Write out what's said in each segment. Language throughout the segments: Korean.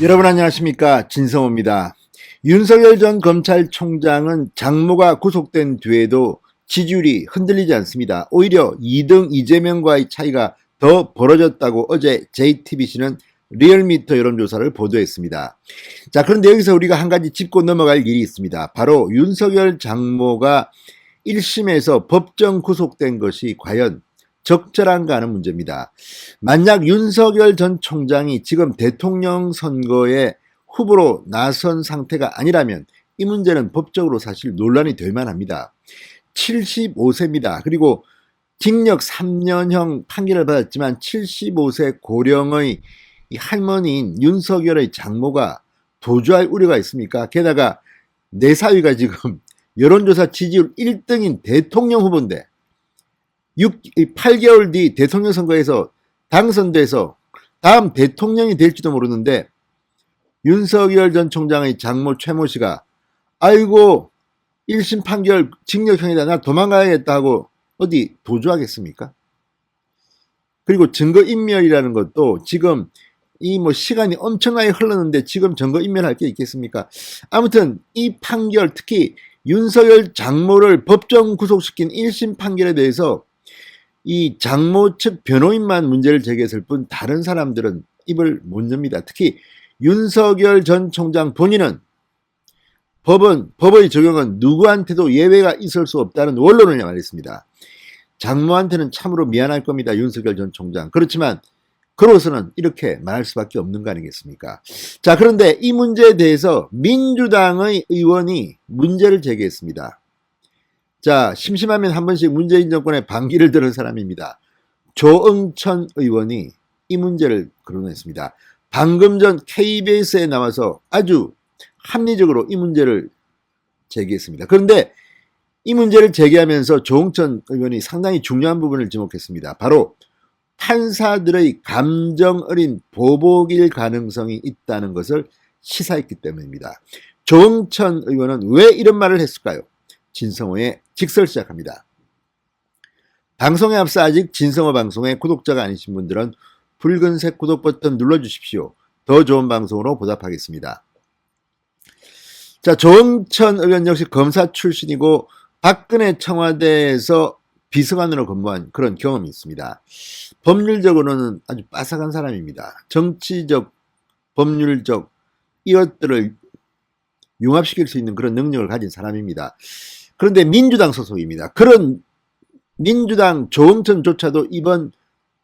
여러분 안녕하십니까, 진성호입니다. 윤석열 전 검찰총장은 장모가 구속된 뒤에도 지지율이 흔들리지 않습니다. 오히려 2등 이재명과의 차이가 더 벌어졌다고 어제 JTBC는 리얼미터 여론조사를 보도했습니다. 자, 그런데 여기서 우리가 한 가지 짚고 넘어갈 일이 있습니다. 바로 윤석열 장모가 1심에서 법정 구속된 것이 과연 적절한가 하는 문제입니다. 만약 윤석열 전 총장이 지금 대통령 선거에 후보로 나선 상태가 아니라면 이 문제는 법적으로 사실 논란이 될 만합니다. 75세입니다. 그리고 징역 3년형 판결을 받았지만 75세 고령의 이 할머니인 윤석열의 장모가 도주할 우려가 있습니까? 게다가 내 사위가 지금 여론조사 지지율 1등인 대통령 후보인데 8개월 뒤 대통령 선거에서 당선돼서 다음 대통령이 될지도 모르는데 윤석열 전 총장의 장모 최모 씨가 아이고 1심 판결 징역형이다, 나 도망가야겠다 하고 어디 도주하겠습니까? 그리고 증거인멸이라는 것도 지금 이 시간이 엄청나게 흘렀는데 지금 증거인멸할 게 있겠습니까? 아무튼 이 판결, 특히 윤석열 장모를 법정 구속시킨 1심 판결에 대해서 이 장모 측 변호인만 문제를 제기했을 뿐 다른 사람들은 입을 못 엽니다. 특히 윤석열 전 총장 본인은 법의 적용은 누구한테도 예외가 있을 수 없다는 원론을 말했습니다. 장모한테는 참으로 미안할 겁니다. 윤석열 전 총장. 그렇지만 그로서는 이렇게 말할 수밖에 없는 거 아니겠습니까? 자, 그런데 이 문제에 대해서 민주당의 의원이 문제를 제기했습니다. 자, 심심하면 한 번씩 문재인 정권의 반기를 드는 사람입니다. 조응천 의원이 이 문제를 거론했습니다. 방금 전 KBS에 나와서 아주 합리적으로 이 문제를 제기했습니다. 그런데 이 문제를 제기하면서 조응천 의원이 상당히 중요한 부분을 지목했습니다. 바로 판사들의 감정 어린 보복일 가능성이 있다는 것을 시사했기 때문입니다. 조응천 의원은 왜 이런 말을 했을까요? 진성호의 직설 시작합니다. 방송에 앞서 아직 진성호 방송의 구독자가 아니신 분들은 붉은색 구독 버튼 눌러주십시오. 더 좋은 방송으로 보답하겠습니다. 자, 조응천 의원 역시 검사 출신이고 박근혜 청와대에서 비서관으로 근무한 그런 경험이 있습니다. 법률적으로는 아주 빠삭한 사람입니다. 정치적, 법률적 이것들을 융합시킬 수 있는 그런 능력을 가진 사람입니다. 그런데 민주당 소속입니다. 그런 민주당 조응천조차도 이번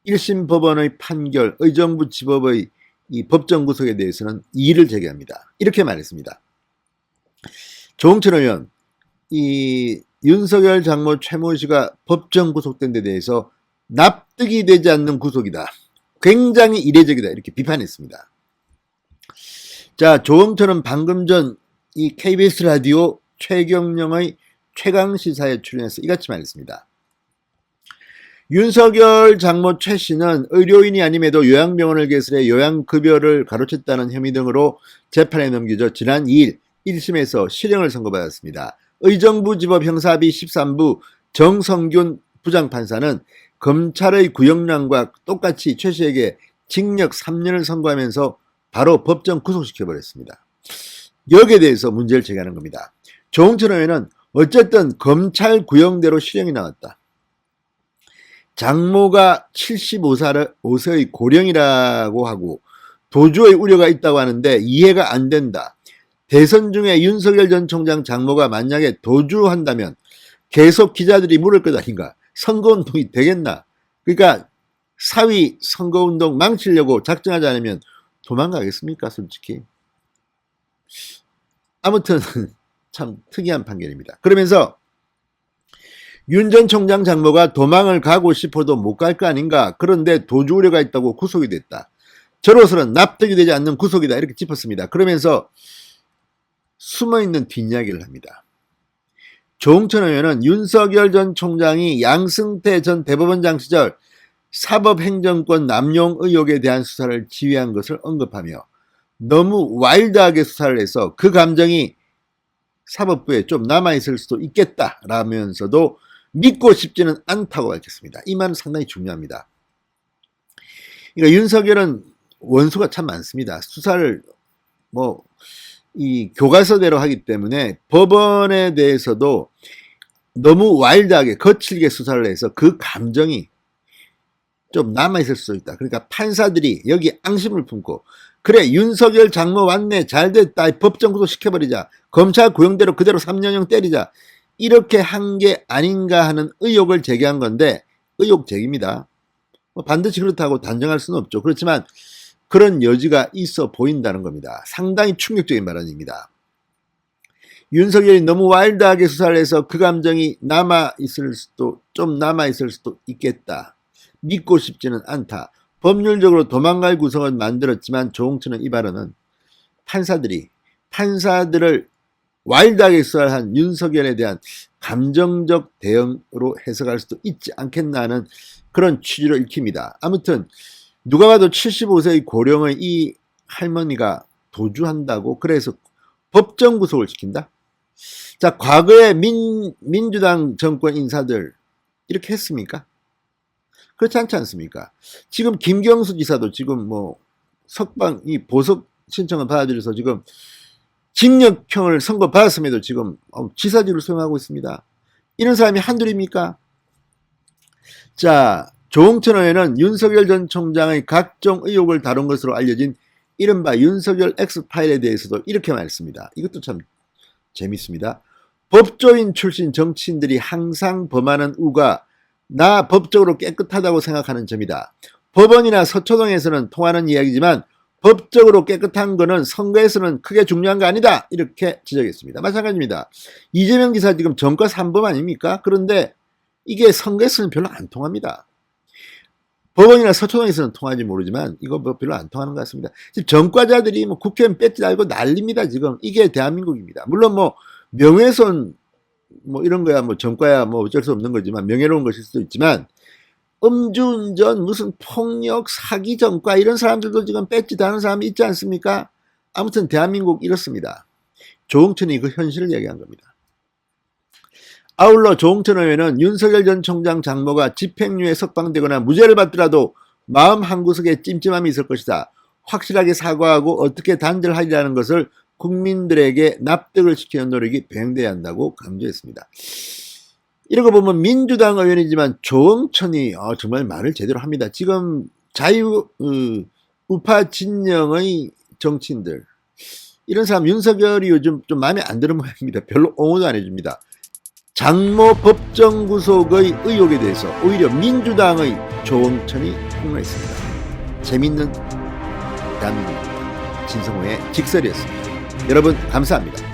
1심 법원의 판결, 의정부 지법의 이 법정 구속에 대해서는 이의를 제기합니다. 이렇게 말했습니다. 조응천 의원, 이 윤석열 장모 최모 씨가 법정 구속된 데 대해서 납득이 되지 않는 구속이다. 굉장히 이례적이다. 이렇게 비판했습니다. 자, 조응천은 방금 전 이 KBS 라디오 최경영의 최강시사에 출연해서 이같이 말했습니다. 윤석열 장모 최 씨는 의료인이 아님에도 요양병원을 개설해 요양급여를 가로챘다는 혐의 등으로 재판에 넘겨져 지난 2일 1심에서 실형을 선고받았습니다. 의정부지법 형사비 13부 정성균 부장판사는 검찰의 구형량과 똑같이 최 씨에게 징역 3년을 선고하면서 바로 법정 구속시켜버렸습니다. 여기에 대해서 문제를 제기하는 겁니다. 조응천 의원은 어쨌든 검찰 구형대로 실형이 나왔다. 장모가 75세의 고령이라고 하고 도주의 우려가 있다고 하는데 이해가 안 된다. 대선 중에 윤석열 전 총장 장모가 만약에 도주한다면 계속 기자들이 물을 것 아닌가. 선거운동이 되겠나. 그러니까 사위 선거운동 망치려고 작정하지 않으면 도망가겠습니까, 솔직히. 아무튼 참 특이한 판결입니다. 그러면서 윤 전 총장 장모가 도망을 가고 싶어도 못 갈 거 아닌가. 그런데 도주 우려가 있다고 구속이 됐다. 저로서는 납득이 되지 않는 구속이다. 이렇게 짚었습니다. 그러면서 숨어있는 뒷이야기를 합니다. 조응천 의원은 윤석열 전 총장이 양승태 전 대법원장 시절 사법행정권 남용 의혹에 대한 수사를 지휘한 것을 언급하며 너무 와일드하게 수사를 해서 그 감정이 사법부에 좀 남아있을 수도 있겠다라면서도 믿고 싶지는 않다고 밝혔습니다. 이 말은 상당히 중요합니다. 그러니까 윤석열은 원수가 참 많습니다. 수사를 뭐 이 교과서대로 하기 때문에 법원에 대해서도 너무 와일드하게 거칠게 수사를 해서 그 감정이 좀 남아있을 수 있다. 그러니까 판사들이 여기 앙심을 품고 그래 윤석열 장모 왔네 잘됐다 법정 구속시켜버리자 검찰 구형대로 그대로 3년형 때리자 이렇게 한 게 아닌가 하는 의혹을 제기한 건데 의혹 제기입니다. 뭐 반드시 그렇다고 단정할 수는 없죠. 그렇지만 그런 여지가 있어 보인다는 겁니다. 상당히 충격적인 발언입니다. 윤석열이 너무 와일드하게 수사를 해서 그 감정이 좀 남아있을 수도 있겠다. 믿고 싶지는 않다. 법률적으로 도망갈 구성은 만들었지만 조홍천은 이 발언은 판사들을 와일드하게 수사를 한 윤석열에 대한 감정적 대응으로 해석할 수도 있지 않겠나 하는 그런 취지로 읽힙니다. 아무튼 누가 봐도 75세의 고령의 이 할머니가 도주한다고 그래서 법정 구속을 시킨다? 자, 과거에 민주당 정권 인사들 이렇게 했습니까? 그렇지 않지 않습니까? 지금 김경수 지사도 지금 뭐 이 보석 신청을 받아들여서 지금 징역형을 선고받았음에도 지금 지사직을 수행하고 있습니다. 이런 사람이 한둘입니까? 자, 조홍천 의원은 윤석열 전 총장의 각종 의혹을 다룬 것으로 알려진 이른바 윤석열 X파일에 대해서도 이렇게 말했습니다. 이것도 참 재밌습니다. 법조인 출신 정치인들이 항상 범하는 우가 나 법적으로 깨끗하다고 생각하는 점이다. 법원이나 서초동에서는 통하는 이야기지만 법적으로 깨끗한 거는 선거에서는 크게 중요한 거 아니다. 이렇게 지적했습니다. 마찬가지입니다. 이재명 지사 지금 전과 3범 아닙니까? 그런데 이게 선거에서는 별로 안 통합니다. 법원이나 서초동에서는 통하지 모르지만 이거 뭐 별로 안 통하는 것 같습니다. 지금 전과자들이 뭐 국회의원 뺏지 말고 난립니다. 지금 이게 대한민국입니다. 물론 뭐 명예훼손 뭐 이런 거야 뭐 전과야 뭐 어쩔 수 없는 거지만 명예로운 것일 수도 있지만 음주운전 무슨 폭력 사기 전과 이런 사람들도 지금 뺏지도 않은 사람이 있지 않습니까? 아무튼 대한민국 이렇습니다. 조홍천이 그 현실을 얘기한 겁니다. 아울러 조홍천 의원은 윤석열 전 총장 장모가 집행유예 석방되거나 무죄를 받더라도 마음 한구석에 찜찜함이 있을 것이다. 확실하게 사과하고 어떻게 단절하리라는 것을 국민들에게 납득을 시키는 노력이 병행돼야 한다고 강조했습니다. 이런 거 보면 민주당 의원이지만 조홍천이 정말 말을 제대로 합니다. 지금 우파 진영의 정치인들 이런 사람 윤석열이 요즘 좀 마음에 안 드는 모양입니다. 별로 옹호도 안 해줍니다. 장모 법정 구속의 의혹에 대해서 오히려 민주당의 조홍천이 폭로했습니다. 재밌는 대한민국입니다. 진성호의 직설이었습니다. 여러분 감사합니다.